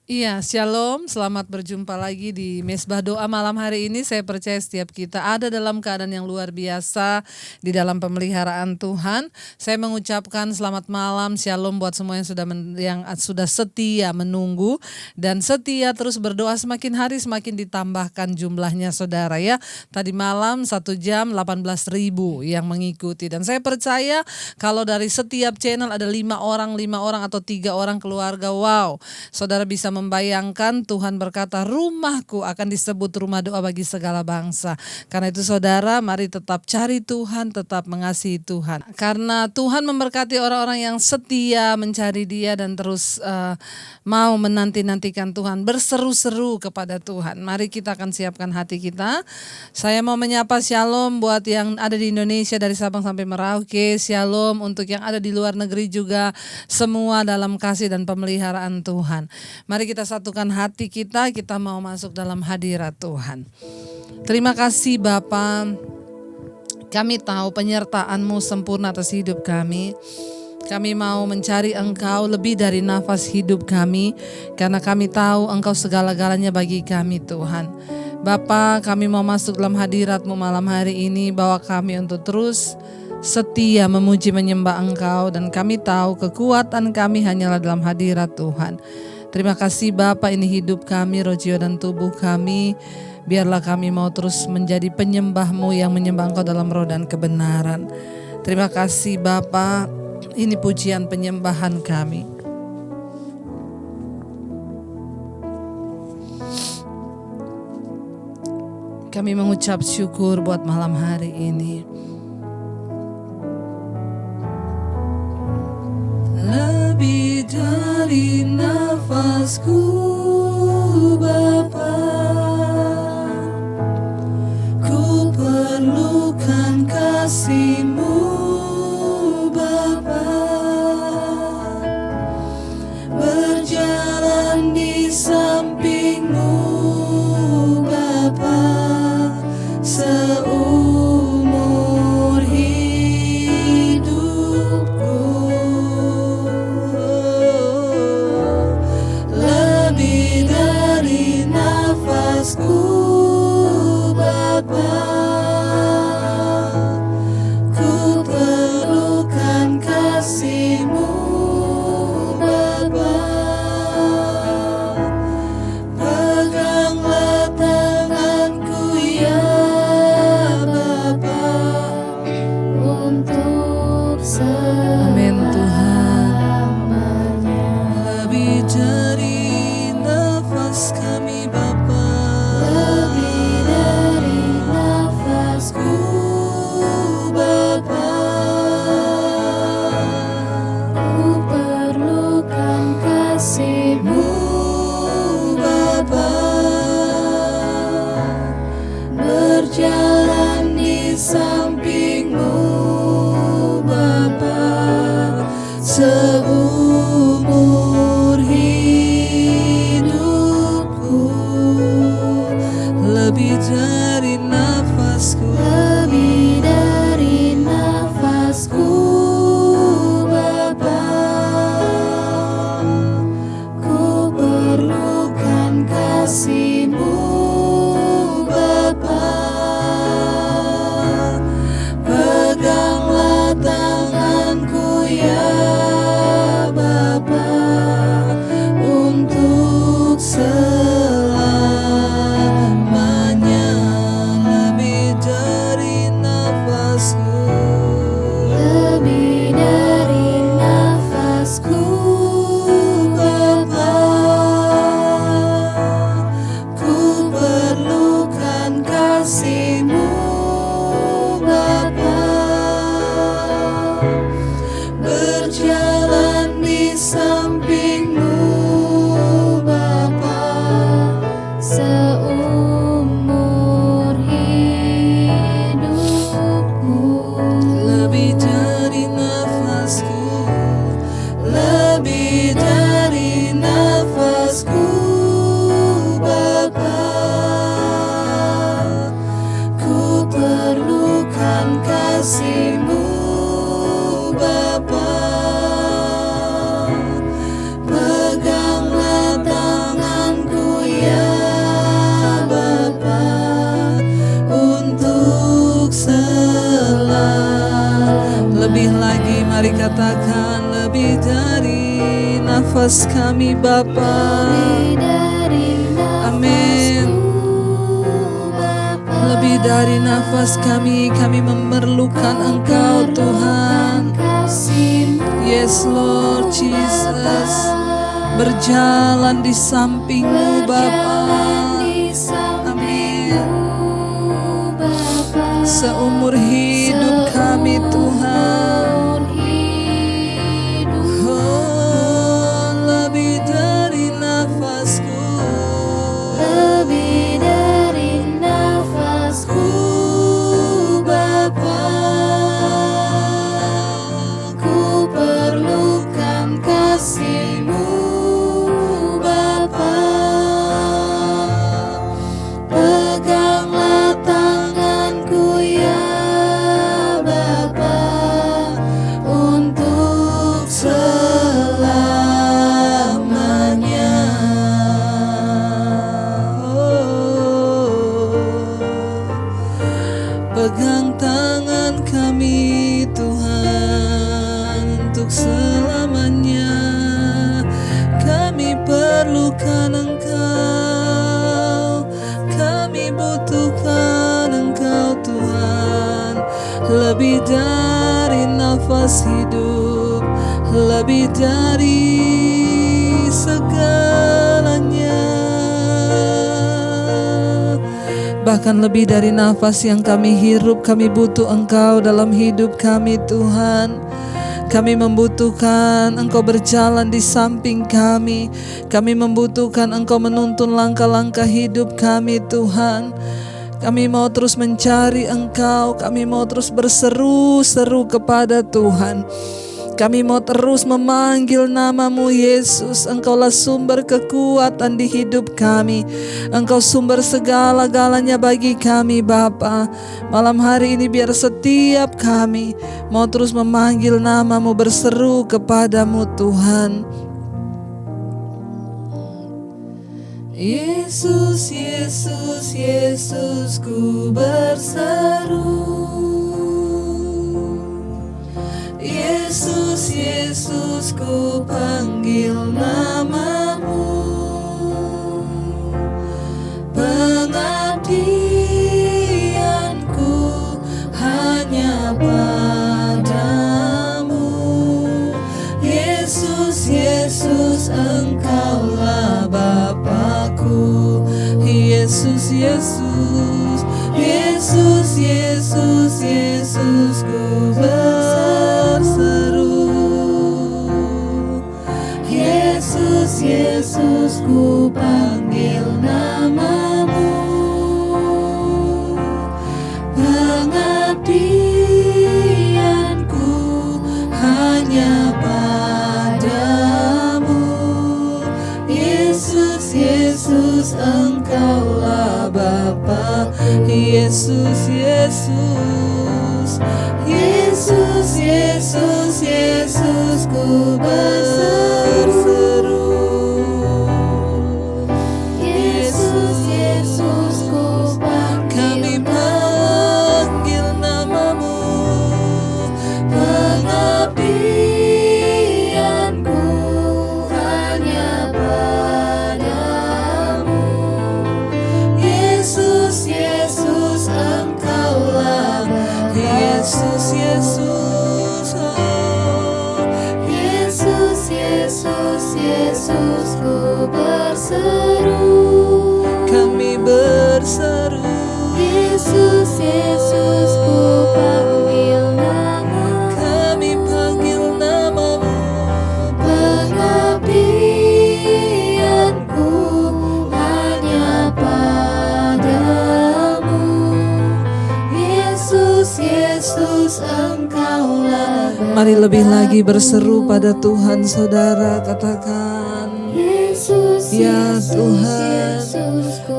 Iya, shalom, selamat berjumpa lagi di Mesbah Doa malam hari ini. Saya percaya setiap kita ada dalam keadaan yang luar biasa di dalam pemeliharaan Tuhan. Saya mengucapkan selamat malam, shalom buat semua yang sudah setia menunggu dan setia terus berdoa. Semakin hari semakin ditambahkan jumlahnya saudara ya. Tadi malam 1 jam 18.000 yang mengikuti, dan saya percaya kalau dari setiap channel ada 5 orang atau 3 orang keluarga. Wow, saudara bisa membayangkan Tuhan berkata rumahku akan disebut rumah doa bagi segala bangsa. Karena itu saudara, mari tetap cari Tuhan, tetap mengasihi Tuhan. Karena Tuhan memberkati orang-orang yang setia mencari Dia dan terus mau menanti-nantikan Tuhan, berseru-seru kepada Tuhan. Mari kita akan siapkan hati kita. Saya mau menyapa shalom buat yang ada di Indonesia dari Sabang sampai Merauke. Shalom untuk yang ada di luar negeri juga, semua dalam kasih dan pemeliharaan Tuhan. Mari kita satukan hati kita mau masuk dalam hadirat Tuhan. Terima kasih Bapa, kami tahu penyertaan-Mu sempurna atas hidup kami. Kami mau mencari Engkau lebih dari nafas hidup kami, karena kami tahu Engkau segala-galanya bagi kami Tuhan. Bapa, kami mau masuk dalam hadirat-Mu malam hari ini, bawa kami untuk terus setia memuji menyembah Engkau, dan kami tahu kekuatan kami hanyalah dalam hadirat Tuhan. Terima kasih Bapa, ini hidup kami, roh jiwa dan tubuh kami. Biarlah kami mau terus menjadi penyembah-Mu yang menyembah Engkau dalam roh dan kebenaran. Terima kasih Bapa, ini pujian penyembahan kami. Kami mengucap syukur buat malam hari ini. Lebih dari nafasku Bapa, ku perlukan kasih-Mu Bapa, berjalan di samping-Mu Bapa, seumur hidupku. Lebih dari nafasku Bapa, ku perlukan kasih-Mu Bapa. Peganglah tanganku ya Bapa, untuk amin Tuhan. Lebih dari nafas kami Bapa, lebih dari nafasku Bapa, Mari katakan, lebih dari nafas kami Bapa. Amin. Lebih dari nafas kami memerlukan Engkau Tuhan. Yes Lord Jesus. Berjalan di samping-Mu Bapa. Amin. Seumur hidup kami Tuhan. Oh, lebih dari nafasku. Lebih dari nafasku Bapa. Ku perlukan kasih-Mu Bapa. Peganglah tanganku ya Bapa, untuk selamanya. Pegang tangan kami Tuhan, untuk selamanya. Kami perlukan Engkau, kami butuhkan Engkau Tuhan. Lebih dari nafas hidup, lebih dari segalanya. Bahkan lebih dari nafas yang kami hirup, kami butuh Engkau dalam hidup kami Tuhan. Kami membutuhkan Engkau berjalan di samping kami. Kami membutuhkan Engkau menuntun langkah-langkah hidup kami Tuhan. Kami mau terus mencari Engkau. Kami mau terus berseru-seru kepada Tuhan. Kami mau terus memanggil nama-Mu Yesus. Engkaulah sumber kekuatan di hidup kami. Engkau sumber segala-galanya bagi kami Bapa. Malam hari ini biar setiap kami mau terus memanggil nama-Mu, berseru kepada-Mu Tuhan. Yesus, Yesus, Yesus, ku berseru. Yesus, Yesus, ku panggil nama-Mu. Pengabdianku hanya padamu. Yesus, Yesus, Engkaulah Bapa-Ku. Yesus, Yesus, Yesus, Yesus, Yesus, ku berseru. Yesus, Yesus, ku panggil nama-Mu. Pengabdianku hanya padamu. Yesus, Yesus, Engkaulah Bapa. Yesus, Yesus, Yesus, Yesus, Yesus, ku berseru. Yesus, Yesus, ku panggil, kami panggil nama-Mu. Pengabdianku hanya padamu. Yesus, Yesus, Engkaulah Bapa. Yesus, Yesus, oh. Yesus, Yesus, Yesus, ku berseru. Kami berseru. Yesus, Yesus, ku panggil nama. Kami panggil nama-Mu. Pengabdianku hanya padamu. Yesus, Yesus, Engkaulah Bapa. Mari lebih lagi berseru pada Tuhan, saudara. Katakan, Yesus, ya Tuhan,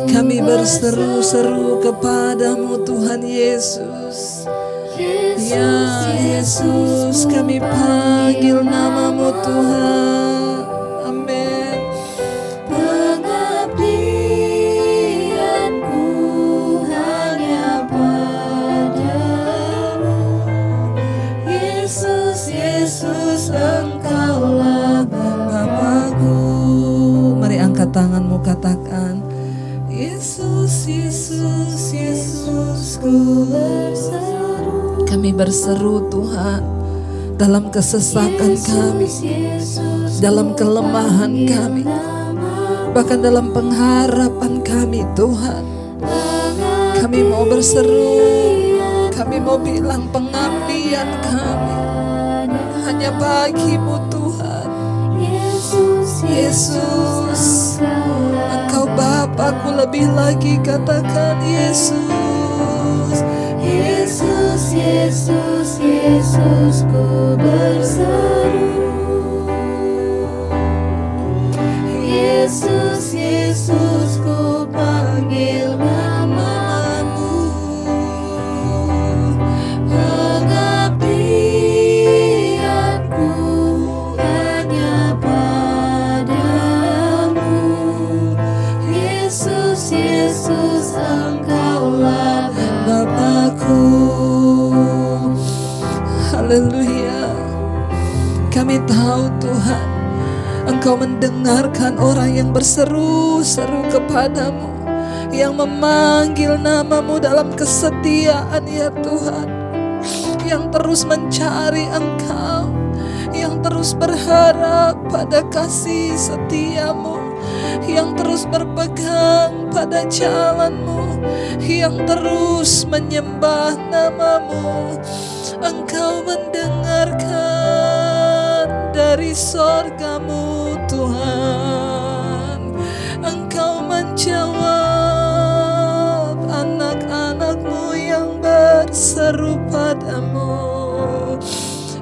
kami berseru-seru kepadamu Tuhan Yesus. Ya Yesus, kami panggil nama-Mu Tuhan. Amin. Pengabdianku hanya padamu. Yesus, Yesus, Engkaulah Bapa-Ku. Mari angkat tanganmu, katakan, Yesus, Yesus, Yesus, ku berseru. Kami berseru Tuhan, dalam kesesakan kami, dalam kelemahan kami, bahkan dalam pengharapan kami Tuhan. Kami mau berseru, kami mau bilang pengabdian kami hanya bagi-Mu Tuhan. Yesus, Engkau Bapa-Ku, lebih lagi katakan Yesus. Yesus, Yesus, Yesus, ku berseru. Yesus, Yesus, ku panggil nama-Mu. Pengabdianku hanya padamu. Yesus, Yesus, Engkaulah Bapa-Ku. Haleluya. Kami tahu Tuhan, Engkau mendengarkan orang yang berseru-seru kepadamu, yang memanggil nama-Mu dalam kesetiaan ya Tuhan, yang terus mencari Engkau, yang terus berharap pada kasih setia-Mu, yang terus berpegang pada jalan-Mu, yang terus menyembah nama-Mu. Engkau mendengarkan dari sorga-Mu Tuhan. Engkau menjawab anak-anak-Mu yang berseru padamu.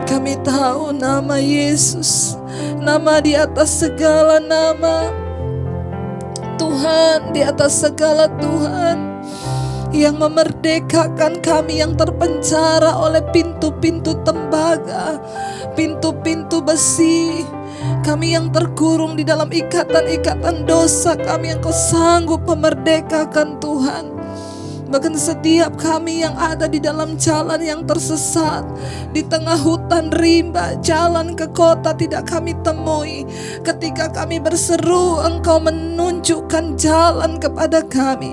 Kami tahu nama Yesus, nama di atas segala nama, Tuhan di atas segala Tuhan, yang memerdekakan kami yang terpenjara oleh pintu-pintu tembaga, pintu-pintu besi. Kami yang terkurung di dalam ikatan-ikatan dosa, kami yang Kau sanggup memerdekakan Tuhan. Bahkan setiap kami yang ada di dalam jalan yang tersesat, di tengah hutan rimba, jalan ke kota tidak kami temui. Ketika kami berseru, Engkau menunjukkan jalan kepada kami.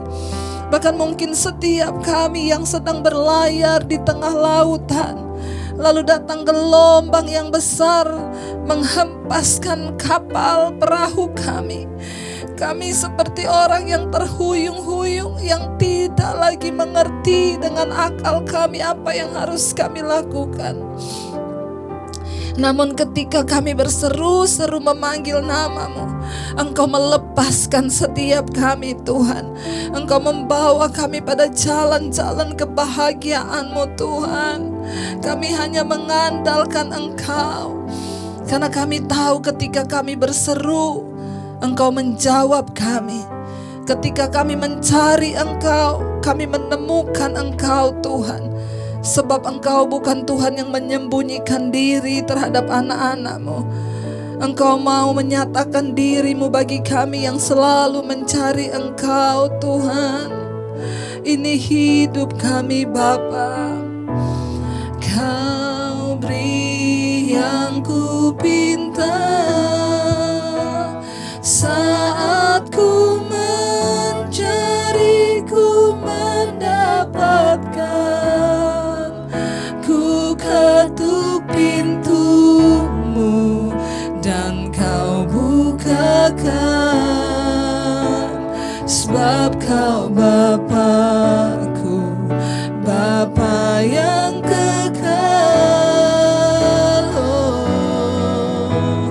Bahkan mungkin setiap kami yang sedang berlayar di tengah lautan, lalu datang gelombang yang besar menghempaskan kapal perahu kami. Kami seperti orang yang terhuyung-huyung, yang tidak lagi mengerti dengan akal kami apa yang harus kami lakukan. Namun ketika kami berseru-seru memanggil nama-Mu, Engkau melepaskan setiap kami Tuhan. Engkau membawa kami pada jalan-jalan kebahagiaan-Mu Tuhan. Kami hanya mengandalkan Engkau, karena kami tahu ketika kami berseru, Engkau menjawab kami. Ketika kami mencari Engkau, kami menemukan Engkau Tuhan. Sebab Engkau bukan Tuhan yang menyembunyikan diri terhadap anak-anak-Mu. Engkau mau menyatakan diri-Mu bagi kami yang selalu mencari Engkau Tuhan. Ini hidup kami Bapa. Kau beri yang ku pinta, saat ku mencari, ku mendapatkan. Ku ketuk pintu-Mu dan Kau bukakan. Sebab Kau Bapa-Ku, Bapa yang kekal. Oh,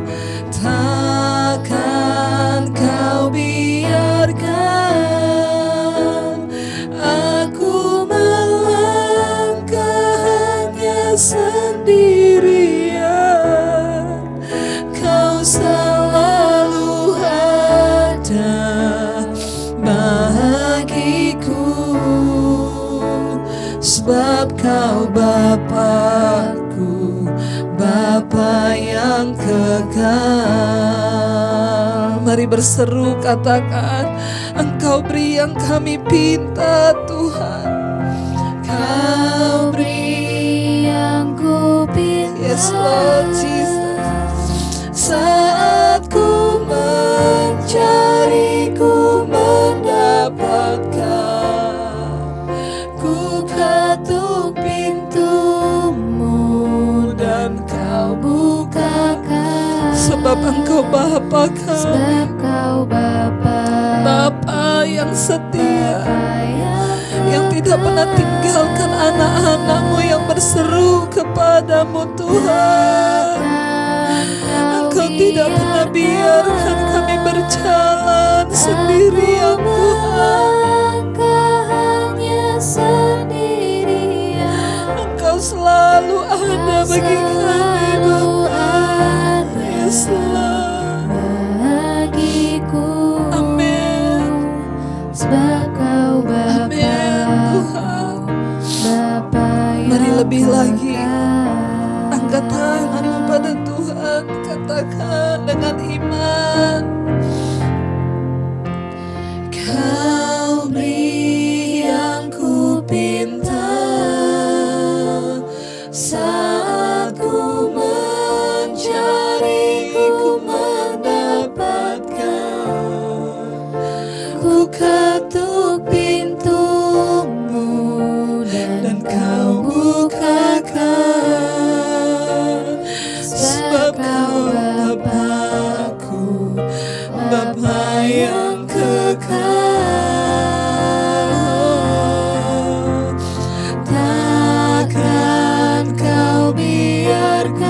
takkan Kau biarkan aku melangkah hanya sendirian. Kau selalu ada bagiku, sebab Kau Bapa-Ku, Bapa yang kekal. Mari berseru, katakan, Engkau beri yang kami pinta Tuhan. Kau beri yang ku pinta. Yes Lord Jesus. sebab Engkau Bapa kami, sebab Kau Bapa, Bapa yang setia, Bapa yang tidak pernah tinggalkan anak-anak-Mu yang berseru kepadamu Tuhan. Engkau tidak pernah biarkan kami berjalan sendirian Tuhan. Engkau selalu ada bagi kami Bapa. Ya selalu bagiku. Amin. Sebab Kau Bapa, Amin Tuhan. Bapa yang Mari lebih lagi kekal. angkat tanganmu pada Tuhan, katakan dengan iman, Kau beri yang ku pinta saat ku mencari, ku mendapatkan. Ku ketuk pintumu dan Kau bukakan. Sebab Kau Bapa-Ku, Bapa yang kekal. Takkan Kau biarkan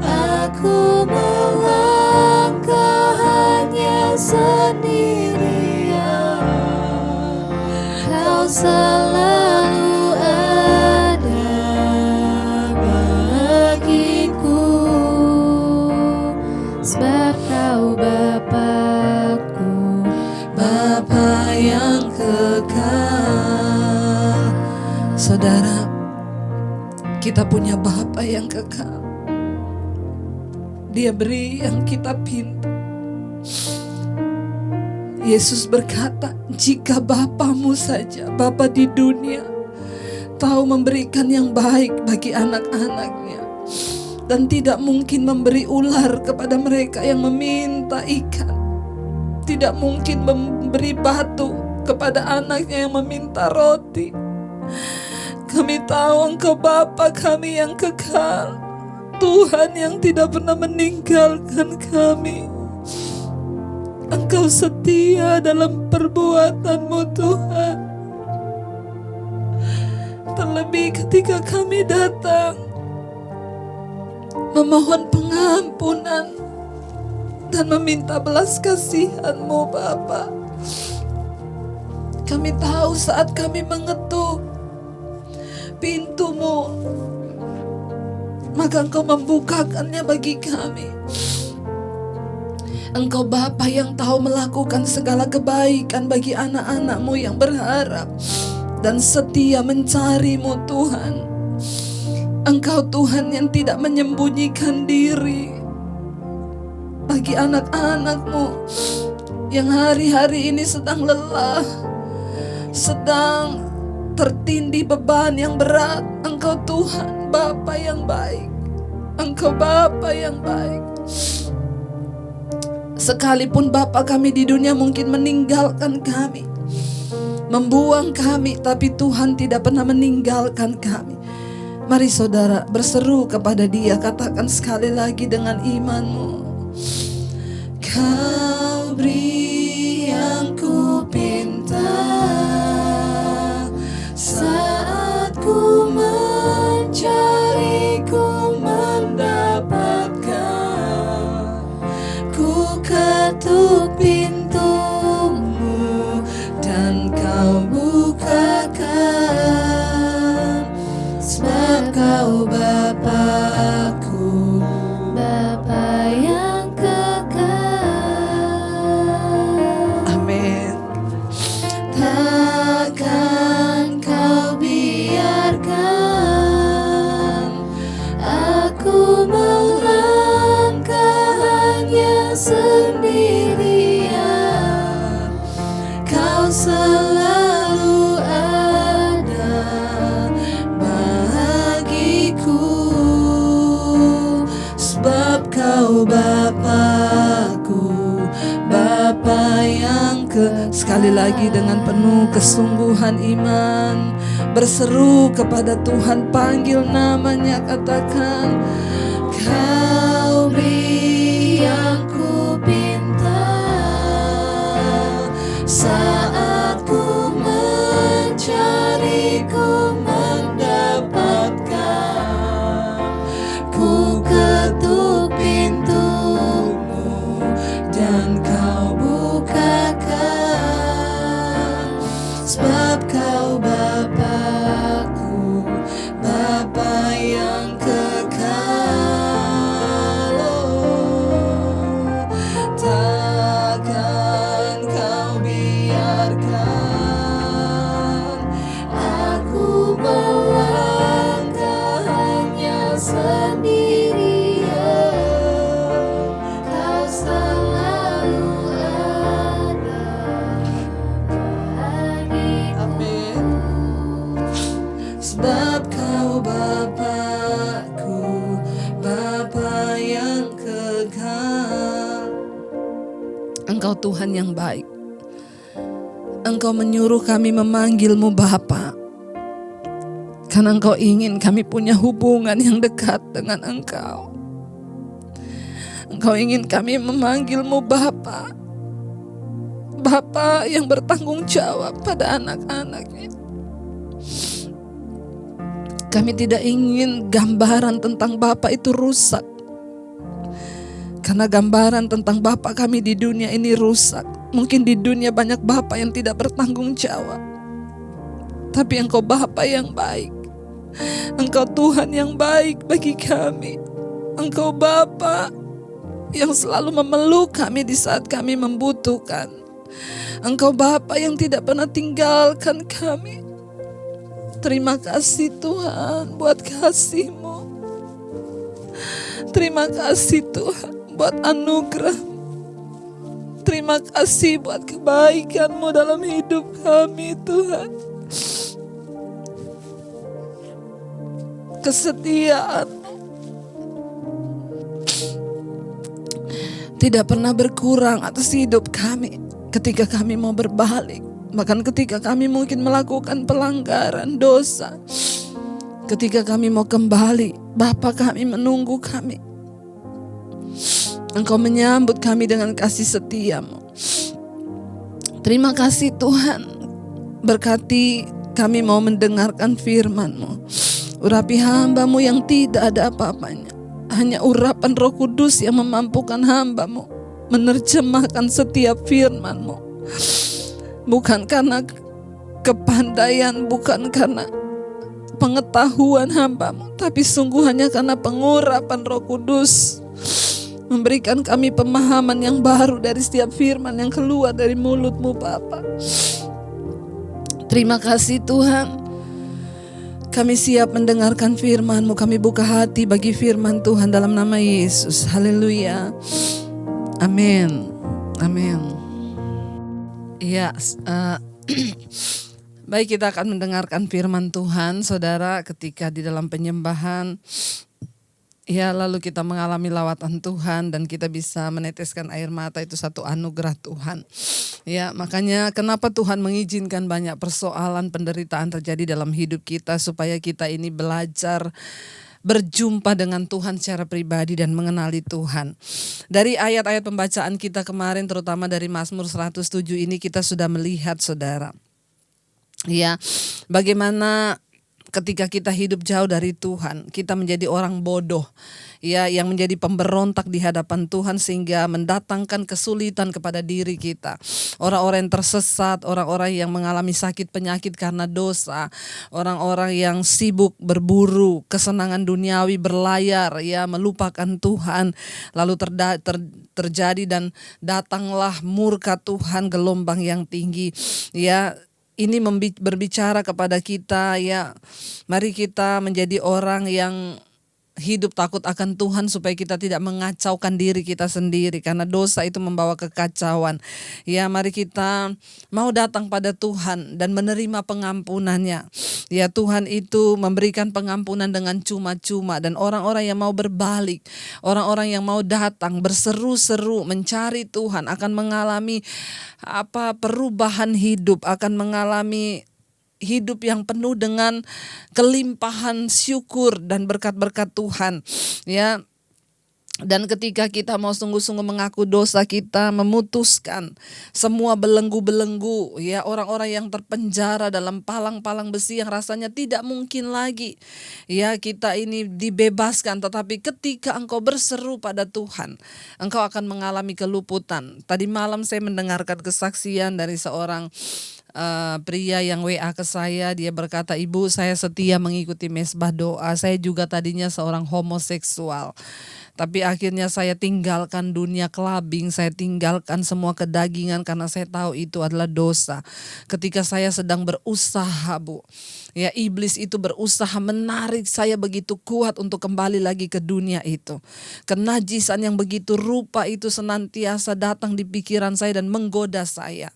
aku melangkah hanya sendirian. Kau selalu ada bagiku, sebab Kau Bapa-Ku, Bapa yang kekal. Saudara, kita punya Bapa yang kekal. Dia beri yang kita pinta. Yesus berkata, jika Bapamu saja, Bapa di dunia, tahu memberikan yang baik bagi anak-anaknya, dan tidak mungkin memberi ular kepada mereka yang meminta ikan, tidak mungkin memberi batu kepada anaknya yang meminta roti. Kami tahu Engkau Bapa kami yang kekal, Tuhan yang tidak pernah meninggalkan kami. Engkau setia dalam perbuatan-Mu Tuhan. Terlebih ketika kami datang memohon pengampunan dan meminta belas kasihan-Mu Bapa. Kami tahu saat kami mengetuk pintu-Mu, maka Engkau membukakannya bagi kami. Engkau Bapa yang tahu melakukan segala kebaikan bagi anak-anak-Mu yang berharap dan setia mencari-Mu Tuhan. Engkau Tuhan yang tidak menyembunyikan diri bagi anak-anak-Mu yang hari-hari ini sedang lelah, sedang tertindih beban yang berat. Engkau Tuhan Bapa yang baik. Engkau Bapa yang baik. Sekalipun Bapa kami di dunia mungkin meninggalkan kami, membuang kami, tapi Tuhan tidak pernah meninggalkan kami. Mari saudara berseru kepada Dia, katakan sekali lagi dengan imanmu, Kau beri yang ku pinta saat ku mencari, ku mendapatkan. Ku ketuk pintumu dan Kau bukakan. Sebab Kau Bapa-Ku, Bapa yang kekal. amin. Takkan Kau biarkan aku melangkah hanya sendirian. Kau selalu ada bagiku, Sebab Kau Bapa-Ku, Bapa yang sekali lagi dengan penuh kesungguhan iman, berseru kepada Tuhan, panggil namanya, katakan, Kau pendirian, Kau selalu ada bagiku. Amin. Sebab Kau Bapakku, Bapa yang kekal. Engkau Tuhan yang baik. Engkau menyuruh kami memanggil-Mu Bapa, karena Engkau ingin kami punya hubungan yang dekat dengan Engkau. Engkau ingin kami memanggil-Mu Bapa, Bapa yang bertanggung jawab pada anak-anaknya. Kami tidak ingin gambaran tentang Bapa itu rusak, karena gambaran tentang Bapa kami di dunia ini rusak. Mungkin di dunia banyak Bapa yang tidak bertanggung jawab, tapi Engkau Bapa yang baik. Engkau Tuhan yang baik bagi kami. Engkau Bapa yang selalu memeluk kami di saat kami membutuhkan. Engkau Bapa yang tidak pernah tinggalkan kami. Terima kasih Tuhan buat kasih-Mu. Terima kasih Tuhan buat anugerah. Terima kasih buat kebaikan-Mu dalam hidup kami Tuhan. Kesetiaan tidak pernah berkurang atas hidup kami ketika kami mau berbalik. Bahkan ketika kami mungkin melakukan pelanggaran dosa, ketika kami mau kembali, Bapa kami menunggu kami. Engkau menyambut kami dengan kasih setia-Mu. Terima kasih Tuhan. Berkati kami mau mendengarkan firman-Mu. Urapi hamba-Mu yang tidak ada apa-apanya. Hanya urapan Roh Kudus yang memampukan hamba-Mu menerjemahkan setiap firman-Mu. Bukan karena kepandaian, bukan karena pengetahuan hamba-Mu, tapi sungguh hanya karena pengurapan Roh Kudus. Memberikan kami pemahaman yang baru dari setiap firman yang keluar dari mulut-Mu Bapa. Terima kasih Tuhan. Kami siap mendengarkan firman-Mu. Kami buka hati bagi firman Tuhan dalam nama Yesus. Haleluya. Amin. Amin. Iya, baik, kita akan mendengarkan firman Tuhan, saudara, ketika di dalam penyembahan. Ya, lalu kita mengalami lawatan Tuhan dan kita bisa meneteskan air mata, itu satu anugerah Tuhan. Ya, makanya kenapa Tuhan mengizinkan banyak persoalan, penderitaan terjadi dalam hidup kita, supaya kita ini belajar berjumpa dengan Tuhan secara pribadi dan mengenali Tuhan. Dari ayat-ayat pembacaan kita kemarin, terutama dari Mazmur 107 ini, kita sudah melihat saudara, ya, bagaimana ketika kita hidup jauh dari Tuhan, kita menjadi orang bodoh, ya, yang menjadi pemberontak di hadapan Tuhan sehingga mendatangkan kesulitan kepada diri kita. Orang-orang yang tersesat, orang-orang yang mengalami sakit penyakit karena dosa, orang-orang yang sibuk berburu kesenangan duniawi, berlayar, ya, melupakan Tuhan, lalu terjadi dan datanglah murka Tuhan, gelombang yang tinggi, ya. Ini berbicara kepada kita, ya, mari kita menjadi orang yang hidup takut akan Tuhan supaya kita tidak mengacaukan diri kita sendiri, karena dosa itu membawa kekacauan. Ya, mari kita mau datang pada Tuhan dan menerima pengampunannya. Ya, Tuhan itu memberikan pengampunan dengan cuma-cuma, dan orang-orang yang mau berbalik, orang-orang yang mau datang berseru-seru mencari Tuhan akan mengalami perubahan hidup, akan mengalami hidup yang penuh dengan kelimpahan syukur dan berkat-berkat Tuhan, ya. Dan ketika kita mau sungguh-sungguh mengaku dosa kita, memutuskan semua belenggu-belenggu, ya, orang-orang yang terpenjara dalam palang-palang besi yang rasanya tidak mungkin lagi, ya, kita ini dibebaskan. Tetapi ketika engkau berseru pada Tuhan, engkau akan mengalami keluputan. Tadi malam saya mendengarkan kesaksian dari seorang pria yang WA ke saya. Dia berkata, "Ibu, saya setia mengikuti mesbah doa. Saya juga tadinya seorang homoseksual. Tapi akhirnya saya tinggalkan dunia kelabing, saya tinggalkan semua kedagingan karena saya tahu itu adalah dosa. Ketika saya sedang berusaha, Bu, ya iblis itu berusaha menarik saya begitu kuat untuk kembali lagi ke dunia itu. Kenajisan yang begitu rupa itu senantiasa datang di pikiran saya dan menggoda saya.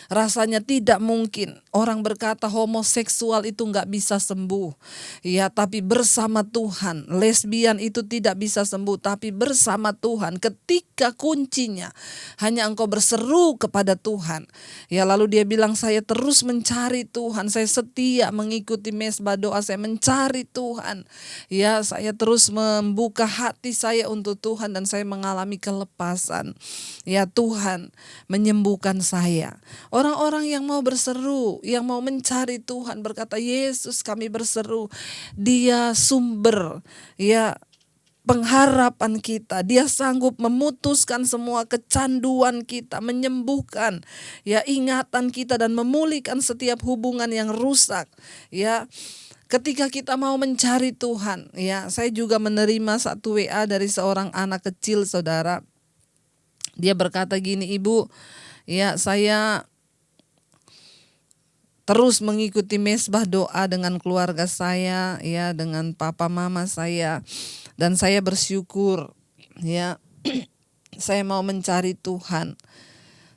Rasanya tidak mungkin orang berkata homoseksual itu nggak bisa sembuh. Ya, tapi bersama Tuhan. Lesbian itu tidak bisa sembuh, tapi bersama Tuhan. Ketika kuncinya hanya engkau berseru kepada Tuhan. Ya, lalu dia bilang, saya terus mencari Tuhan. Saya setia mengikuti mesbah doa. Saya mencari Tuhan. Ya, saya terus membuka hati saya untuk Tuhan dan saya mengalami kelepasan. Ya, Tuhan menyembuhkan saya. Orang-orang yang mau berseru, yang mau mencari Tuhan berkata, Yesus kami berseru. Dia sumber, ya, pengharapan kita. Dia sanggup memutuskan semua kecanduan kita, menyembuhkan ya ingatan kita dan memulihkan setiap hubungan yang rusak. Ya, ketika kita mau mencari Tuhan, ya, saya juga menerima satu WA dari seorang anak kecil, saudara. Dia berkata gini, Ibu, ya, saya terus mengikuti mesbah doa dengan keluarga saya, ya, dengan papa mama saya, dan saya bersyukur, ya, saya mau mencari Tuhan.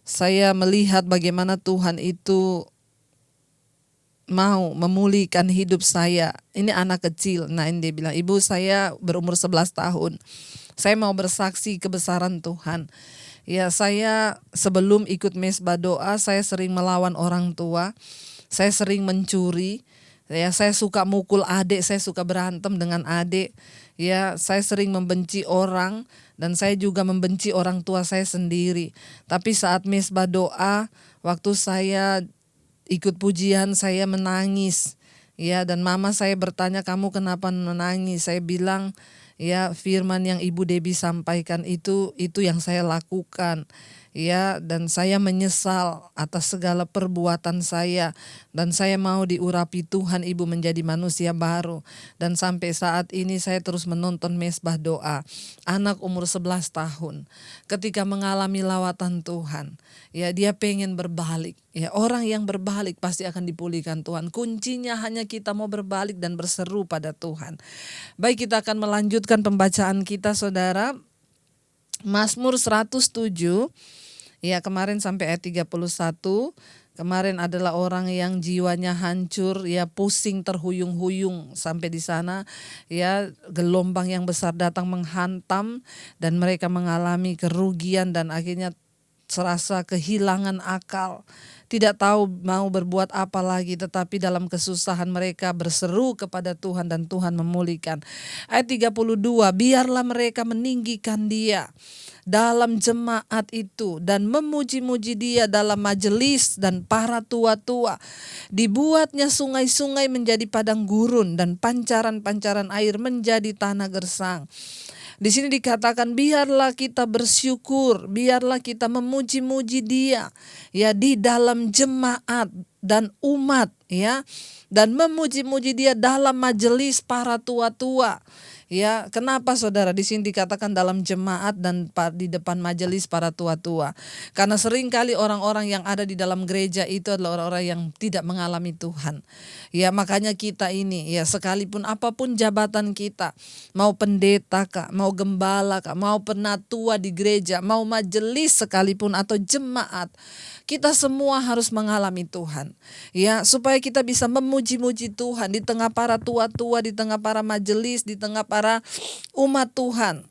Saya melihat bagaimana Tuhan itu mau memulihkan hidup saya. Ini anak kecil. Nah, ini dia bilang, Ibu, saya berumur 11 tahun. Saya mau bersaksi kebesaran Tuhan. Ya, saya sebelum ikut mesbah doa, saya sering melawan orang tua. Saya sering mencuri, ya, saya suka mukul adik, saya suka berantem dengan adik, ya, saya sering membenci orang dan saya juga membenci orang tua saya sendiri. Tapi saat mesbah doa, waktu saya ikut pujian, saya menangis, ya, dan mama saya bertanya, kamu kenapa menangis? Saya bilang, ya, firman yang Ibu Debbie sampaikan itu yang saya lakukan. Ya, dan saya menyesal atas segala perbuatan saya dan saya mau diurapi Tuhan, Ibu, menjadi manusia baru. Dan sampai saat ini saya terus menonton mesbah doa. Anak umur 11 tahun ketika mengalami lawatan Tuhan, ya, dia pengen berbalik. Ya, orang yang berbalik pasti akan dipulihkan Tuhan. Kuncinya hanya kita mau berbalik dan berseru pada Tuhan. Baik, kita akan melanjutkan pembacaan kita, saudara. Mazmur 107. Ya, kemarin sampai ayat 31. Kemarin adalah orang yang jiwanya hancur, ya, pusing terhuyung-huyung sampai di sana. Ya, gelombang yang besar datang menghantam dan mereka mengalami kerugian dan akhirnya serasa kehilangan akal. Tidak tahu mau berbuat apa lagi, tetapi dalam kesusahan mereka berseru kepada Tuhan dan Tuhan memulihkan. Ayat 32, biarlah mereka meninggikan Dia dalam jemaat itu dan memuji-muji Dia dalam majelis dan para tua-tua. Dibuatnya sungai-sungai menjadi padang gurun dan pancaran-pancaran air menjadi tanah gersang. Di sini dikatakan biarlah kita bersyukur, biarlah kita memuji-muji Dia, ya, di dalam jemaat dan umat, ya, dan memuji-muji Dia dalam majelis para tua-tua. Ya, kenapa saudara di sini dikatakan dalam jemaat dan di depan majelis para tua-tua? Karena seringkali orang-orang yang ada di dalam gereja itu adalah orang-orang yang tidak mengalami Tuhan. Ya, makanya kita ini, ya, sekalipun apapun jabatan kita, mau pendeta kah, mau gembala kah, mau penatua di gereja, mau majelis sekalipun atau jemaat, kita semua harus mengalami Tuhan. Ya, supaya kita bisa memuji-muji Tuhan di tengah para tua-tua, di tengah para majelis, di tengah para umat Tuhan.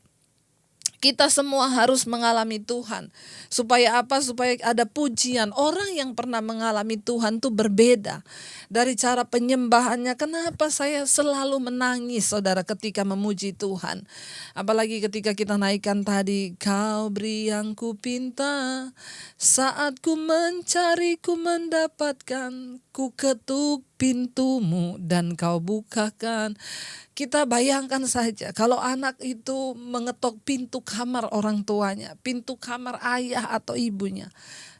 Kita semua harus mengalami Tuhan. Supaya apa? Supaya ada pujian. Orang yang pernah mengalami Tuhan itu berbeda dari cara penyembahannya. Kenapa saya selalu menangis, saudara, ketika memuji Tuhan? Apalagi ketika kita naikkan tadi, Kau beri yang ku pinta, saat ku mencari ku mendapatkan, ku ketuk pintumu dan Kau bukakan. Kita bayangkan saja kalau anak itu mengetok pintu kamar orang tuanya, pintu kamar ayah atau ibunya.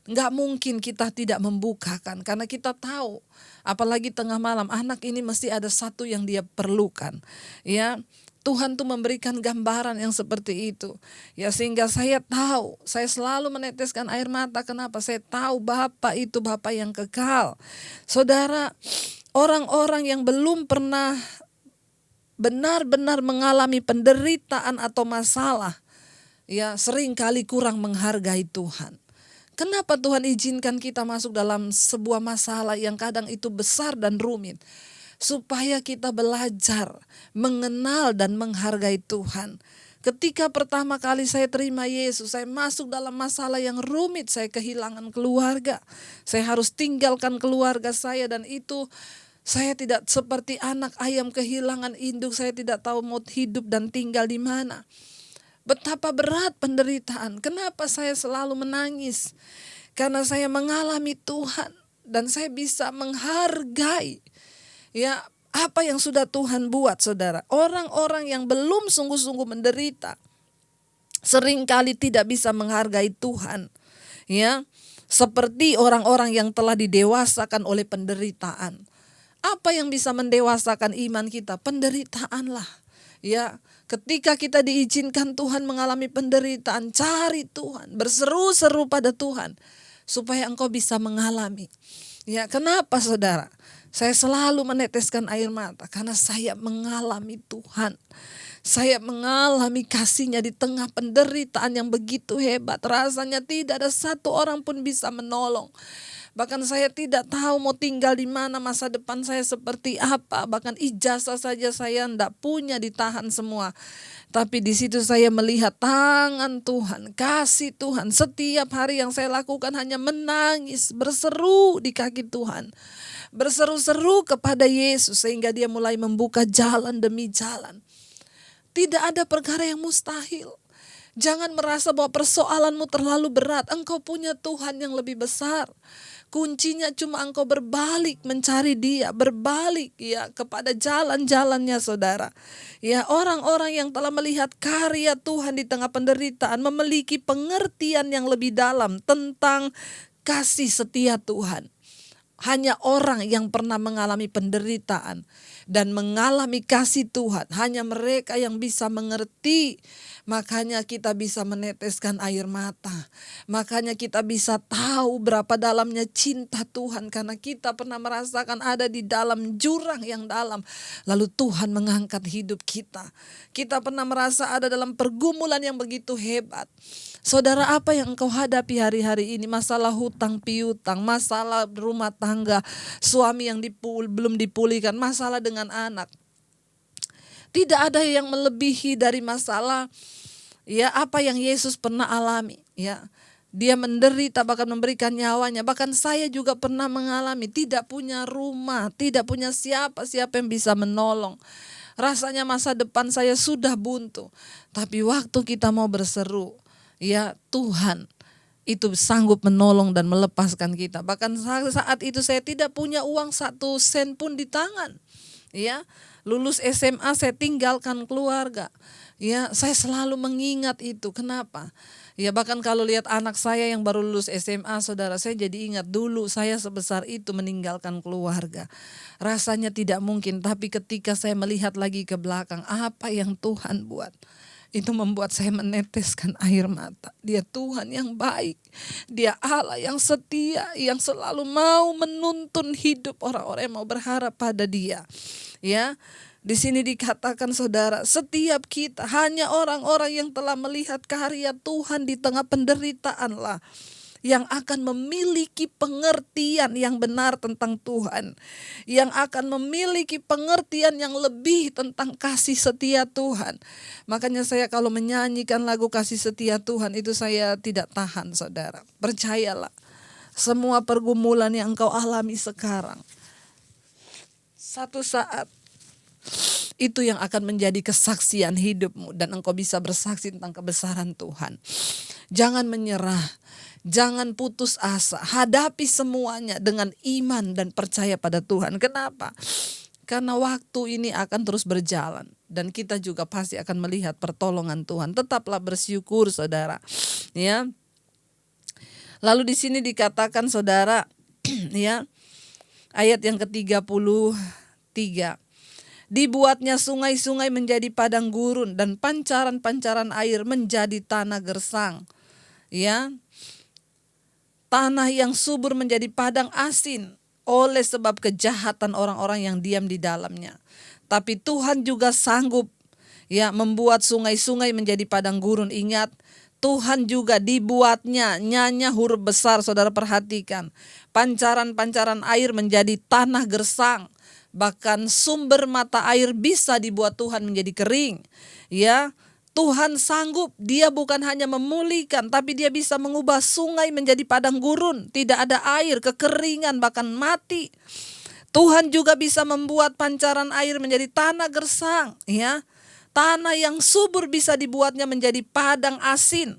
Nggak mungkin kita tidak membukakan karena kita tahu, apalagi tengah malam, anak ini mesti ada satu yang dia perlukan. Ya, Tuhan tuh memberikan gambaran yang seperti itu. Ya, sehingga saya tahu, saya selalu meneteskan air mata. Kenapa? Saya tahu Bapa itu Bapa yang kekal. Saudara, orang-orang yang belum pernah benar-benar mengalami penderitaan atau masalah, ya seringkali kurang menghargai Tuhan. Kenapa Tuhan izinkan kita masuk dalam sebuah masalah yang kadang itu besar dan rumit? Supaya kita belajar mengenal dan menghargai Tuhan. Ketika pertama kali saya terima Yesus, saya masuk dalam masalah yang rumit, saya kehilangan keluarga. Saya harus tinggalkan keluarga saya, dan itu saya tidak seperti anak ayam kehilangan induk, saya tidak tahu mau hidup dan tinggal di mana. Betapa berat penderitaan. Kenapa saya selalu menangis? Karena saya mengalami Tuhan dan saya bisa menghargai ya apa yang sudah Tuhan buat, saudara. Orang-orang yang belum sungguh-sungguh menderita seringkali tidak bisa menghargai Tuhan. Ya, seperti orang-orang yang telah didewasakan oleh penderitaan. Apa yang bisa mendewasakan iman kita? Penderitaanlah. Ya, ketika kita diizinkan Tuhan mengalami penderitaan, cari Tuhan, berseru-seru pada Tuhan supaya engkau bisa mengalami. Ya, kenapa saudara? Saya selalu meneteskan air mata karena saya mengalami Tuhan. Saya mengalami kasih-Nya di tengah penderitaan yang begitu hebat. Rasanya tidak ada satu orang pun bisa menolong. Bahkan saya tidak tahu mau tinggal di mana, masa depan saya seperti apa. Bahkan ijazah saja saya tidak punya, ditahan semua. Tapi di situ saya melihat tangan Tuhan, kasih Tuhan. Setiap hari yang saya lakukan hanya menangis, berseru di kaki Tuhan. Berseru-seru kepada Yesus sehingga Dia mulai membuka jalan demi jalan. Tidak ada perkara yang mustahil. Jangan merasa bahwa persoalanmu terlalu berat. Engkau punya Tuhan yang lebih besar. Kuncinya cuma engkau berbalik mencari Dia, berbalik ya kepada jalan-jalannya, saudara. Ya, orang-orang yang telah melihat karya Tuhan di tengah penderitaan memiliki pengertian yang lebih dalam tentang kasih setia Tuhan. Hanya orang yang pernah mengalami penderitaan dan mengalami kasih Tuhan, hanya mereka yang bisa mengerti. Makanya kita bisa meneteskan air mata. Makanya kita bisa tahu berapa dalamnya cinta Tuhan, karena kita pernah merasakan ada di dalam jurang yang dalam. Lalu Tuhan mengangkat hidup kita. Kita pernah merasa ada dalam pergumulan yang begitu hebat. Saudara, apa yang engkau hadapi hari-hari ini? Masalah hutang piutang, masalah rumah tangga, suami yang belum dipulihkan, masalah dengan anak. Tidak ada yang melebihi dari masalah ya apa yang Yesus pernah alami. Ya, Dia menderita bahkan memberikan nyawanya. Bahkan saya juga pernah mengalami tidak punya rumah, tidak punya siapa-siapa yang bisa menolong. Rasanya masa depan saya sudah buntu. Tapi waktu kita mau berseru, ya Tuhan itu sanggup menolong dan melepaskan kita. Bahkan saat itu saya tidak punya uang 1 sen pun di tangan. Ya, lulus SMA saya tinggalkan keluarga. Ya, saya selalu mengingat itu. Kenapa? Ya, bahkan kalau lihat anak saya yang baru lulus SMA, saudara, saya jadi ingat dulu saya sebesar itu meninggalkan keluarga. Rasanya tidak mungkin, tapi ketika saya melihat lagi ke belakang, apa yang Tuhan buat, itu membuat saya meneteskan air mata. Dia Tuhan yang baik. Dia Allah yang setia, yang selalu mau menuntun hidup orang-orang yang mau berharap pada Dia. Ya, di sini dikatakan, saudara, setiap kita hanya orang-orang yang telah melihat karya Tuhan di tengah penderitaanlah yang akan memiliki pengertian yang benar tentang Tuhan, yang akan memiliki pengertian yang lebih tentang kasih setia Tuhan. Makanya saya kalau menyanyikan lagu kasih setia Tuhan itu saya tidak tahan, saudara. Percayalah, semua pergumulan yang engkau alami sekarang, satu saat itu yang akan menjadi kesaksian hidupmu dan engkau bisa bersaksi tentang kebesaran Tuhan. Jangan menyerah, jangan putus asa, hadapi semuanya dengan iman dan percaya pada Tuhan. Kenapa? Karena waktu ini akan terus berjalan dan kita juga pasti akan melihat pertolongan Tuhan. Tetaplah bersyukur, saudara. Ya. Lalu di sini dikatakan, saudara, ya, ayat yang ke-33. Dibuatnya sungai-sungai menjadi padang gurun dan pancaran-pancaran air menjadi tanah gersang. Ya, tanah yang subur menjadi padang asin oleh sebab kejahatan orang-orang yang diam di dalamnya. Tapi Tuhan juga sanggup membuat sungai-sungai menjadi padang gurun. Ingat, Tuhan juga dibuatnya, nyanya huruf besar, saudara perhatikan. Pancaran-pancaran air menjadi tanah gersang. Bahkan sumber mata air bisa dibuat Tuhan menjadi kering. Ya, Tuhan sanggup, Dia bukan hanya memulihkan, tapi Dia bisa mengubah sungai menjadi padang gurun. Tidak ada air, kekeringan, bahkan mati. Tuhan juga bisa membuat pancaran air menjadi tanah gersang. Ya, tanah yang subur bisa dibuatnya menjadi padang asin.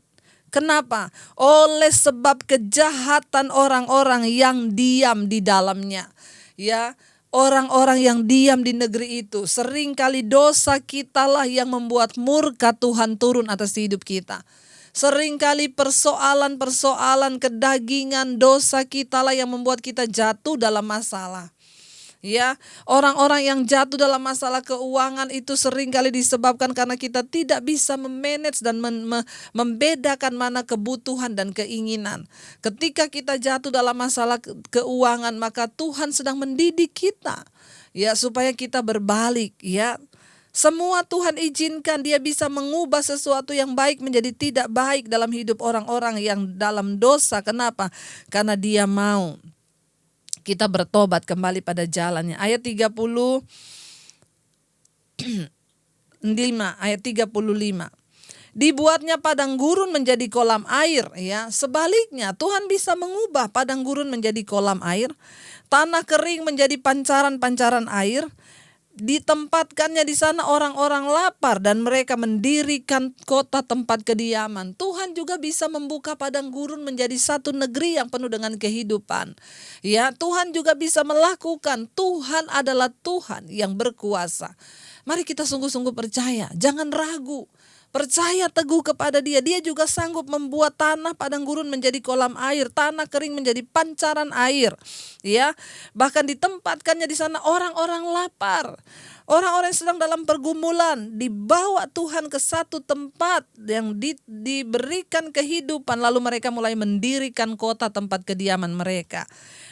Kenapa? Oleh sebab kejahatan orang-orang yang diam di dalamnya. Ya, orang-orang yang diam di negeri itu, seringkali dosa kitalah yang membuat murka Tuhan turun atas hidup kita. Seringkali persoalan-persoalan kedagingan dosa kitalah yang membuat kita jatuh dalam masalah. Ya, orang-orang yang jatuh dalam masalah keuangan itu seringkali disebabkan karena kita tidak bisa memanage dan membedakan mana kebutuhan dan keinginan. Ketika kita jatuh dalam masalah keuangan, maka Tuhan sedang mendidik kita, ya, supaya kita berbalik, ya. Semua Tuhan izinkan, Dia bisa mengubah sesuatu yang baik menjadi tidak baik dalam hidup orang-orang yang dalam dosa. Kenapa? Karena Dia mau kita bertobat kembali pada jalannya. Ayat 35, ayat 35. Dibuatnya padang gurun menjadi kolam air, ya. Sebaliknya, Tuhan bisa mengubah padang gurun menjadi kolam air, tanah kering menjadi pancaran-pancaran air. Ditempatkannya di sana orang-orang lapar dan mereka mendirikan kota tempat kediaman. Tuhan juga bisa membuka padang gurun menjadi satu negeri yang penuh dengan kehidupan. Ya, Tuhan juga bisa melakukan. Tuhan adalah Tuhan yang berkuasa. Mari kita sungguh-sungguh percaya, jangan ragu. Percaya teguh kepada Dia. Dia juga sanggup membuat tanah padang gurun menjadi kolam air, tanah kering menjadi pancaran air. Ya, bahkan ditempatkannya di sana orang-orang lapar. Orang-orang yang sedang dalam pergumulan dibawa Tuhan ke satu tempat yang diberikan kehidupan, lalu mereka mulai mendirikan kota tempat kediaman mereka.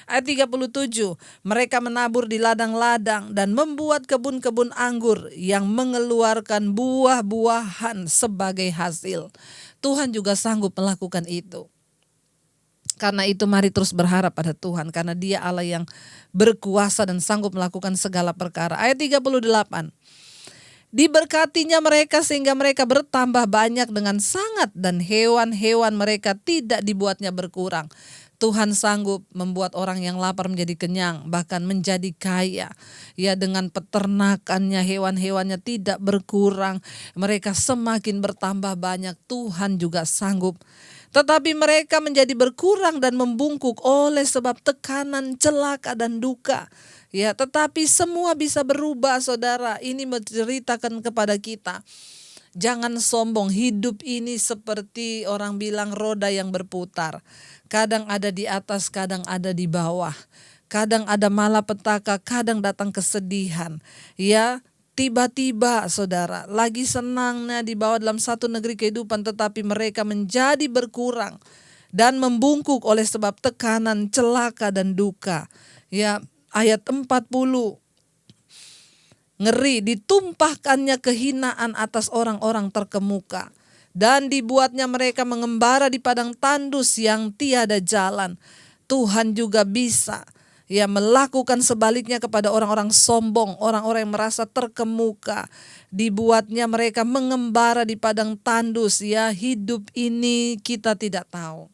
Ayat 37, mereka menabur di ladang-ladang dan membuat kebun-kebun anggur yang mengeluarkan buah-buahan sebagai hasil. Tuhan juga sanggup melakukan itu. Karena itu mari terus berharap pada Tuhan, karena Dia Allah yang berkuasa dan sanggup melakukan segala perkara. Ayat 38, diberkatinya mereka sehingga mereka bertambah banyak dengan sangat, dan hewan-hewan mereka tidak dibuatnya berkurang. Tuhan sanggup membuat orang yang lapar menjadi kenyang, bahkan menjadi kaya. Ya, dengan peternakannya, hewan-hewannya tidak berkurang, mereka semakin bertambah banyak. Tuhan juga sanggup. Tetapi mereka menjadi berkurang dan membungkuk oleh sebab tekanan, celaka dan duka. Ya, tetapi semua bisa berubah, saudara. Ini menceritakan kepada kita, jangan sombong. Hidup ini seperti orang bilang roda yang berputar. Kadang ada di atas, kadang ada di bawah. Kadang ada malapetaka, kadang datang kesedihan. Ya, tiba-tiba saudara lagi senangnya dibawa dalam satu negeri kehidupan, tetapi mereka menjadi berkurang dan membungkuk oleh sebab tekanan, celaka dan duka. Ya, ayat 40. Ngeri, ditumpahkannya kehinaan atas orang-orang terkemuka, dan dibuatnya mereka mengembara di padang tandus yang tiada jalan. Tuhan juga bisa melakukan sebaliknya kepada orang-orang sombong, orang-orang yang merasa terkemuka. Dibuatnya mereka mengembara di padang tandus. Ya, hidup ini kita tidak tahu.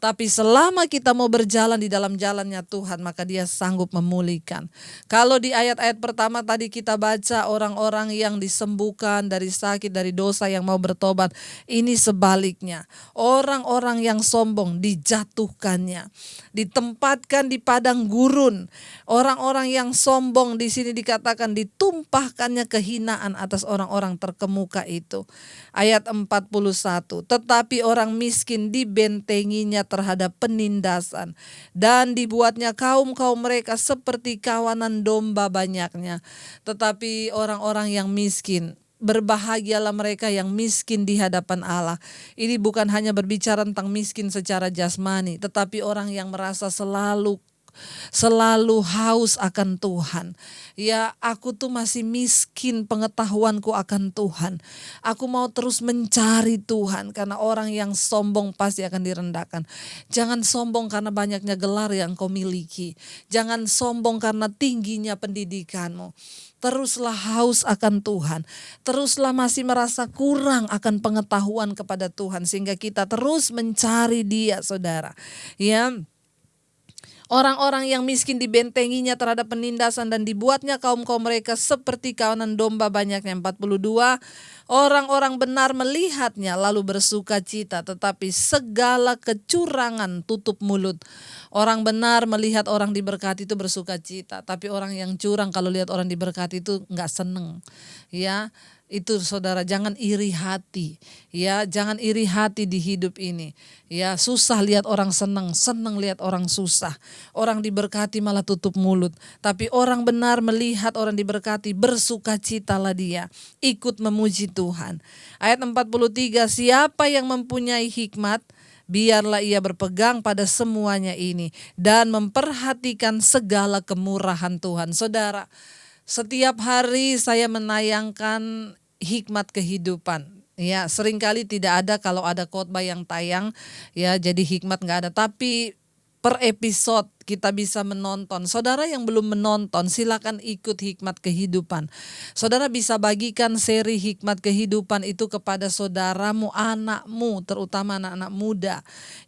Tapi selama kita mau berjalan di dalam jalannya Tuhan, maka Dia sanggup memulihkan. Kalau di ayat-ayat pertama tadi kita baca orang-orang yang disembuhkan dari sakit, dari dosa, yang mau bertobat. Ini sebaliknya. Orang-orang yang sombong dijatuhkannya, ditempatkan di padang gurun. Orang-orang yang sombong di sini dikatakan ditumpahkannya kehinaan atas orang-orang terkemuka itu. Ayat 41, tetapi orang miskin dibentenginya terhadap penindasan. Dan dibuatnya kaum-kaum mereka seperti kawanan domba banyaknya. Tetapi orang-orang yang miskin, berbahagialah mereka yang miskin di hadapan Allah. Ini bukan hanya berbicara tentang miskin secara jasmani, tetapi orang yang merasa selalu haus akan Tuhan. Ya, aku tuh masih miskin pengetahuanku akan Tuhan. Aku mau terus mencari Tuhan, karena orang yang sombong pasti akan direndahkan. Jangan sombong karena banyaknya gelar yang kau miliki. Jangan sombong karena tingginya pendidikanmu. Teruslah haus akan Tuhan. Teruslah masih merasa kurang akan pengetahuan kepada Tuhan, sehingga kita terus mencari Dia, saudara. Ya, orang-orang yang miskin dibentenginya terhadap penindasan dan dibuatnya kaum-kaum mereka seperti kawanan domba banyaknya. 42. Orang-orang benar melihatnya lalu bersuka cita, tetapi segala kecurangan tutup mulut. Orang benar melihat orang diberkati itu bersuka cita, tapi orang yang curang kalau lihat orang diberkati itu enggak seneng. Ya, itu saudara, jangan iri hati. Ya, jangan iri hati di hidup ini. Ya, susah lihat orang senang lihat orang susah. Orang diberkati malah tutup mulut. Tapi orang benar melihat orang diberkati, bersukacitalah dia, ikut memuji Tuhan. Ayat 43, siapa yang mempunyai hikmat, biarlah ia berpegang pada semuanya ini dan memperhatikan segala kemurahan Tuhan. Saudara, setiap hari saya menayangkan hikmat kehidupan. Ya, seringkali tidak ada kalau ada khotbah yang tayang, ya jadi hikmat nggak ada. Tapi per episode kita bisa menonton. Saudara yang belum menonton, silakan ikut hikmat kehidupan. Saudara bisa bagikan seri hikmat kehidupan itu kepada saudaramu, anakmu, terutama anak-anak muda.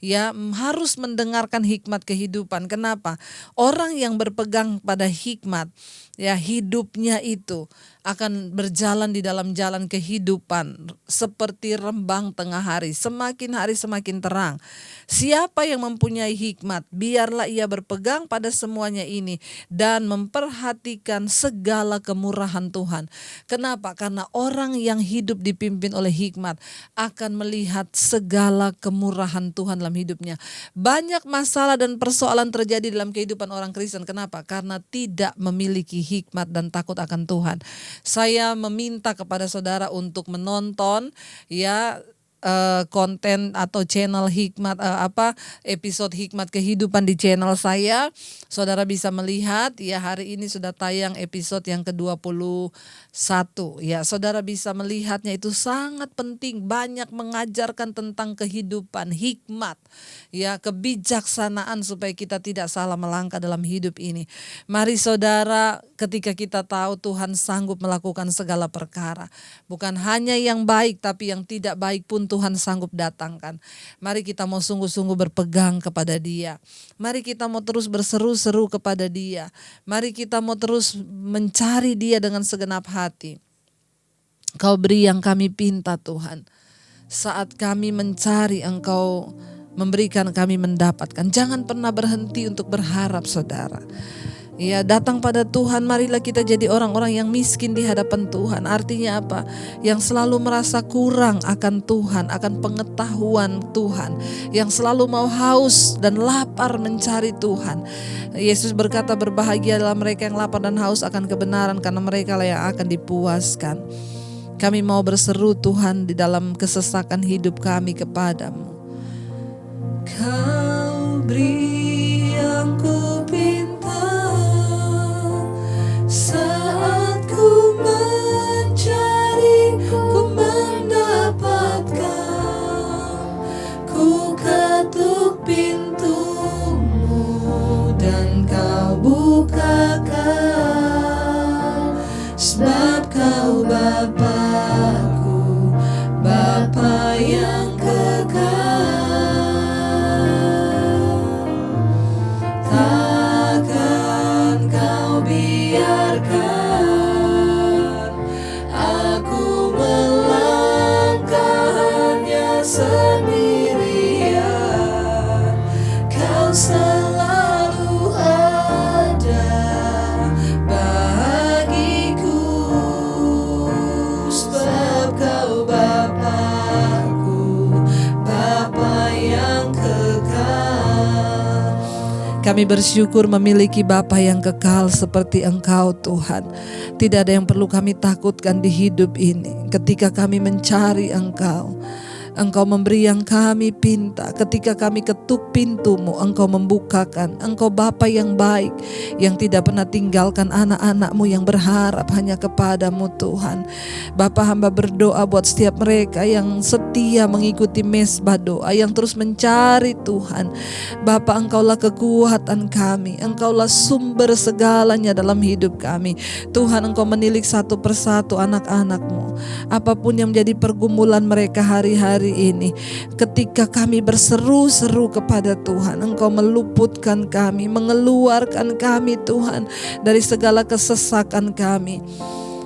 Ya, harus mendengarkan hikmat kehidupan. Kenapa? Orang yang berpegang pada hikmat, ya hidupnya itu akan berjalan di dalam jalan kehidupan seperti rembang tengah hari. Semakin hari semakin terang. Siapa yang mempunyai hikmat, biarlah ia berpegang pada semuanya ini dan memperhatikan segala kemurahan Tuhan. Kenapa? Karena orang yang hidup dipimpin oleh hikmat akan melihat segala kemurahan Tuhan dalam hidupnya. Banyak masalah dan persoalan terjadi dalam kehidupan orang Kristen. Kenapa? Karena tidak memiliki hikmat dan takut akan Tuhan. Saya meminta kepada saudara untuk menonton ya konten atau channel hikmat episode hikmat kehidupan di channel saya. Saudara bisa melihat ya, hari ini sudah tayang episode yang ke-21. Ya, saudara bisa melihatnya, itu sangat penting, banyak mengajarkan tentang kehidupan, hikmat, ya kebijaksanaan supaya kita tidak salah melangkah dalam hidup ini. Mari saudara, ketika kita tahu Tuhan sanggup melakukan segala perkara, bukan hanya yang baik tapi yang tidak baik pun Tuhan sanggup datangkan. Mari kita mau sungguh-sungguh berpegang kepada Dia. Mari kita mau terus berseru-seru kepada Dia. Mari kita mau terus mencari Dia dengan segenap hati. Kau beri yang kami pinta Tuhan. Saat kami mencari, Engkau memberikan, kami mendapatkan. Jangan pernah berhenti untuk berharap saudara. Ya, datang pada Tuhan, marilah kita jadi orang-orang yang miskin di hadapan Tuhan. Artinya apa? Yang selalu merasa kurang akan Tuhan, akan pengetahuan Tuhan. Yang selalu mau haus dan lapar mencari Tuhan. Yesus berkata, berbahagia adalah mereka yang lapar dan haus akan kebenaran, karena mereka lah yang akan dipuaskan. Kami mau berseru Tuhan di dalam kesesakan hidup kami kepadamu. Kau beri yang ku pinta. Saat ku mencari, ku mendapatkan. Ku ketuk pintumu dan kau bukakan. Sebab kau Bapa-Ku, Bapa yang kekal. Takkan kau biarkan aku melangkah hanya sendirian. Kau selalu ada bagiku, sebab kau Bapa-Ku, Bapa yang kekal. Kami bersyukur memiliki Bapa yang kekal seperti Engkau Tuhan. Tidak ada yang perlu kami takutkan di hidup ini. Ketika kami mencari Engkau, Engkau memberi yang kami pinta. Ketika kami ketuk pintu-Mu, Engkau membukakan. Engkau Bapa yang baik, yang tidak pernah tinggalkan anak-anak-Mu yang berharap hanya kepada-Mu Tuhan. Bapa, hamba berdoa buat setiap mereka yang setia mengikuti mesbah doa, yang terus mencari Tuhan. Bapa, Engkaulah kekuatan kami, Engkaulah sumber segalanya dalam hidup kami. Tuhan, Engkau menilik satu persatu anak-anak-Mu. Apapun yang menjadi pergumulan mereka hari-hari ini, ketika kami berseru-seru kepada Tuhan, Engkau meluputkan kami, mengeluarkan kami Tuhan dari segala kesesakan kami.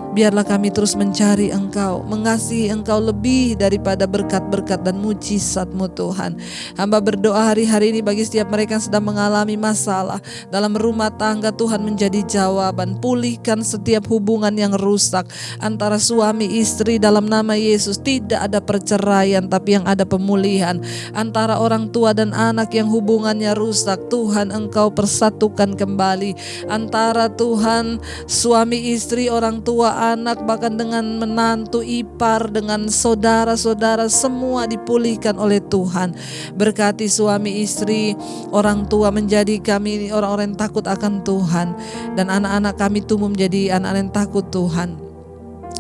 Biarlah kami terus mencari Engkau, mengasihi Engkau lebih daripada berkat-berkat dan mujizat-Mu Tuhan. Hamba berdoa hari-hari ini bagi setiap mereka yang sedang mengalami masalah dalam rumah tangga, Tuhan menjadi jawaban. Pulihkan setiap hubungan yang rusak antara suami istri dalam nama Yesus. Tidak ada perceraian, tapi yang ada pemulihan. Antara orang tua dan anak yang hubungannya rusak, Tuhan Engkau persatukan kembali. Antara Tuhan suami istri, orang tua, anak, bahkan dengan menantu, ipar, dengan saudara-saudara, semua dipulihkan oleh Tuhan. Berkati suami istri, orang tua, menjadi kami orang-orang yang takut akan Tuhan, dan anak-anak kami tumbuh menjadi anak-anak yang takut Tuhan.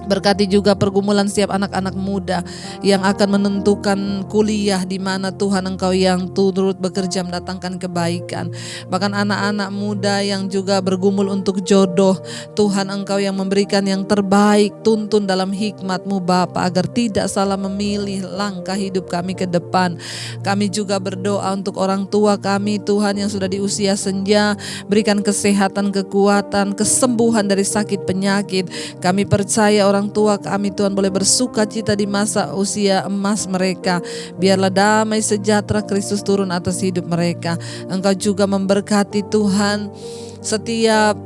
Berkati juga pergumulan setiap anak-anak muda yang akan menentukan kuliah di mana, Tuhan Engkau yang turut bekerja mendatangkan kebaikan. Bahkan anak-anak muda yang juga bergumul untuk jodoh, Tuhan Engkau yang memberikan yang terbaik. Tuntun dalam hikmat-Mu Bapa, agar tidak salah memilih langkah hidup kami ke depan. Kami juga berdoa untuk orang tua kami Tuhan yang sudah di usia senja. Berikan kesehatan, kekuatan, kesembuhan dari sakit penyakit. Kami percaya orang tua kami Tuhan boleh bersuka cita di masa usia emas mereka. Biarlah damai sejahtera Kristus turun atas hidup mereka. Engkau juga memberkati Tuhan setiap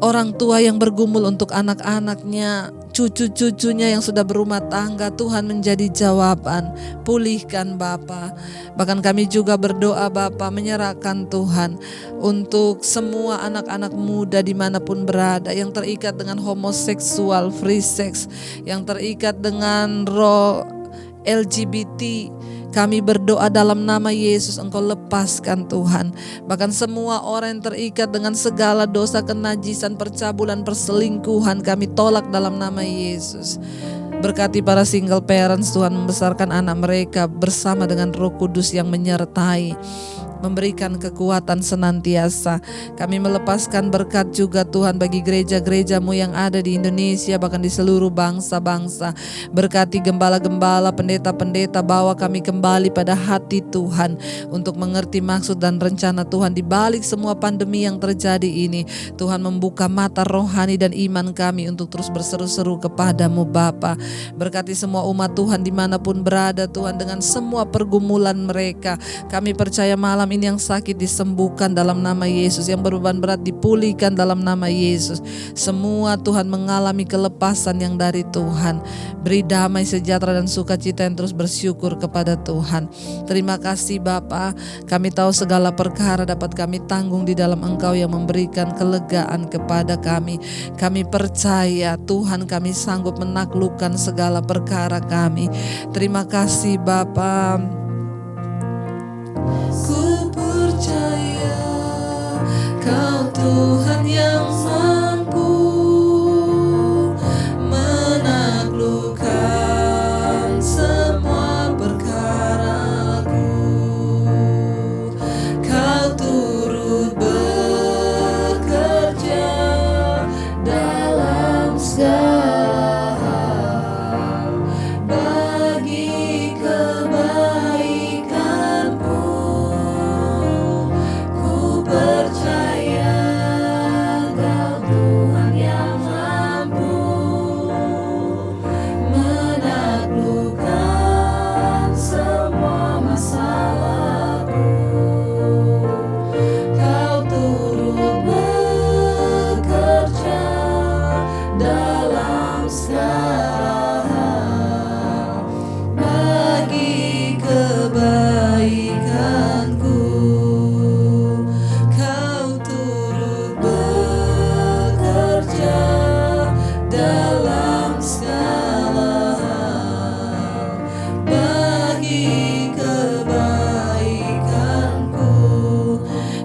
orang tua yang bergumul untuk anak-anaknya, cucu-cucunya yang sudah berumah tangga. Tuhan menjadi jawaban. Pulihkan Bapa. Bahkan kami juga berdoa Bapa, menyerahkan Tuhan untuk semua anak-anak muda dimanapun berada, yang terikat dengan homoseksual, free sex, yang terikat dengan roh LGBT. Kami berdoa dalam nama Yesus, Engkau lepaskan Tuhan. Bahkan semua orang yang terikat dengan segala dosa, kenajisan, percabulan, perselingkuhan, kami tolak dalam nama Yesus. Berkati para single parents Tuhan, membesarkan anak mereka bersama dengan Roh Kudus yang menyertai, memberikan kekuatan senantiasa. Kami melepaskan berkat juga Tuhan bagi gereja-gereja-Mu yang ada di Indonesia, bahkan di seluruh bangsa-bangsa. Berkati gembala-gembala, pendeta-pendeta, bawa kami kembali pada hati Tuhan untuk mengerti maksud dan rencana Tuhan di balik semua pandemi yang terjadi ini. Tuhan membuka mata rohani dan iman kami untuk terus berseru-seru kepada-Mu Bapa. Berkati semua umat Tuhan dimanapun berada Tuhan, dengan semua pergumulan mereka. Kami percaya malam ini yang sakit disembuhkan dalam nama Yesus, yang berbeban berat dipulihkan dalam nama Yesus. Semua Tuhan mengalami kelepasan yang dari Tuhan. Beri damai sejahtera dan sukacita yang terus bersyukur kepada Tuhan. Terima kasih Bapa. Kami tahu segala perkara dapat kami tanggung di dalam Engkau yang memberikan kelegaan kepada kami. Kami percaya Tuhan, kami sanggup menaklukkan segala perkara kami. Terima kasih Bapa. Ku percaya Kau Tuhan yang mampu menaklukkan semua perkaraku. Kau turut bekerja dalam segala hal bagi kebaikanku. Ku percaya Kau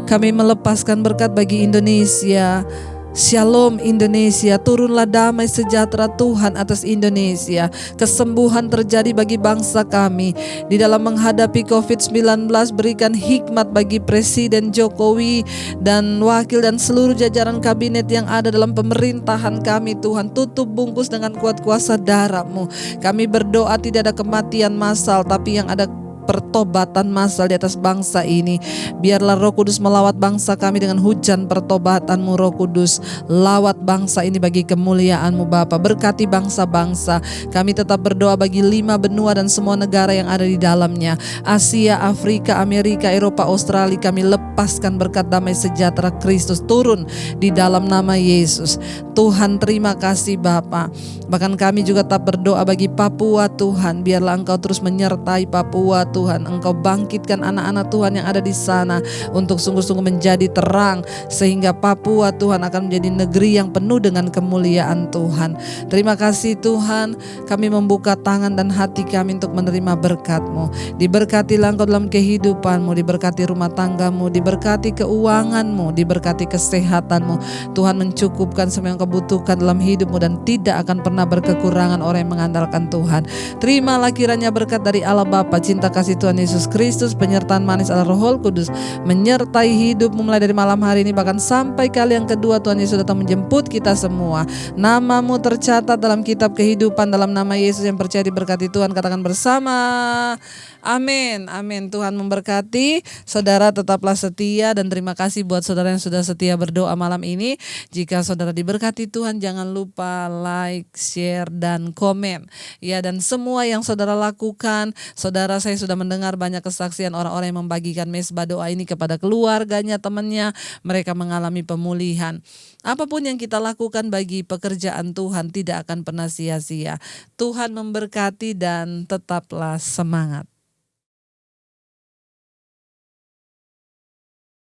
Kami melepaskan berkat bagi Indonesia. Shalom Indonesia, turunlah damai sejahtera Tuhan atas Indonesia. Kesembuhan terjadi bagi bangsa kami. Di dalam menghadapi COVID-19, berikan hikmat bagi Presiden Jokowi dan wakil dan seluruh jajaran kabinet yang ada dalam pemerintahan kami Tuhan. Tutup bungkus dengan kuat kuasa darah-Mu. Kami berdoa tidak ada kematian massal, tapi yang ada pertobatan massal di atas bangsa ini. Biarlah Roh Kudus melawat bangsa kami dengan hujan pertobatan-Mu Roh Kudus. Lawat bangsa ini bagi kemuliaan-Mu Bapa. Berkati bangsa-bangsa. Kami tetap berdoa bagi 5 benua dan semua negara yang ada di dalamnya. Asia, Afrika, Amerika, Eropa, Australia. Kami lepaskan berkat damai sejahtera Kristus turun di dalam nama Yesus. Tuhan, terima kasih Bapa. Bahkan kami juga tetap berdoa bagi Papua Tuhan. Biarlah Engkau terus menyertai Papua Tuhan. Engkau bangkitkan anak-anak Tuhan yang ada di sana untuk sungguh-sungguh menjadi terang, sehingga Papua Tuhan akan menjadi negeri yang penuh dengan kemuliaan Tuhan. Terima kasih Tuhan, kami membuka tangan dan hati kami untuk menerima berkat-Mu. Diberkatilah Engkau dalam kehidupan-Mu, diberkati rumah tangga-Mu, diberkati keuangan-Mu, diberkati kesehatan-Mu. Tuhan mencukupkan semua yang Kau butuhkan dalam hidup-Mu dan tidak akan pernah berkekurangan orang yang mengandalkan Tuhan. Terimalah kiranya berkat dari Allah Bapa, cinta kasih Tuhan Yesus Kristus, penyertaan manis Allah Roh Kudus menyertai hidupmu mulai dari malam hari ini bahkan sampai kali yang kedua Tuhan Yesus datang menjemput kita semua. Namamu tercatat dalam kitab kehidupan, dalam nama Yesus yang percaya diberkati Tuhan, katakan bersama. Amin, amin. Tuhan memberkati. Saudara tetaplah setia dan terima kasih buat saudara yang sudah setia berdoa malam ini. Jika saudara diberkati Tuhan, jangan lupa like, share, dan komen. Ya, dan semua yang saudara lakukan, saudara, saya sudah mendengar banyak kesaksian orang-orang yang membagikan mesbah doa ini kepada keluarganya, temannya, mereka mengalami pemulihan. Apapun yang kita lakukan bagi pekerjaan Tuhan tidak akan pernah sia-sia. Tuhan memberkati dan tetaplah semangat.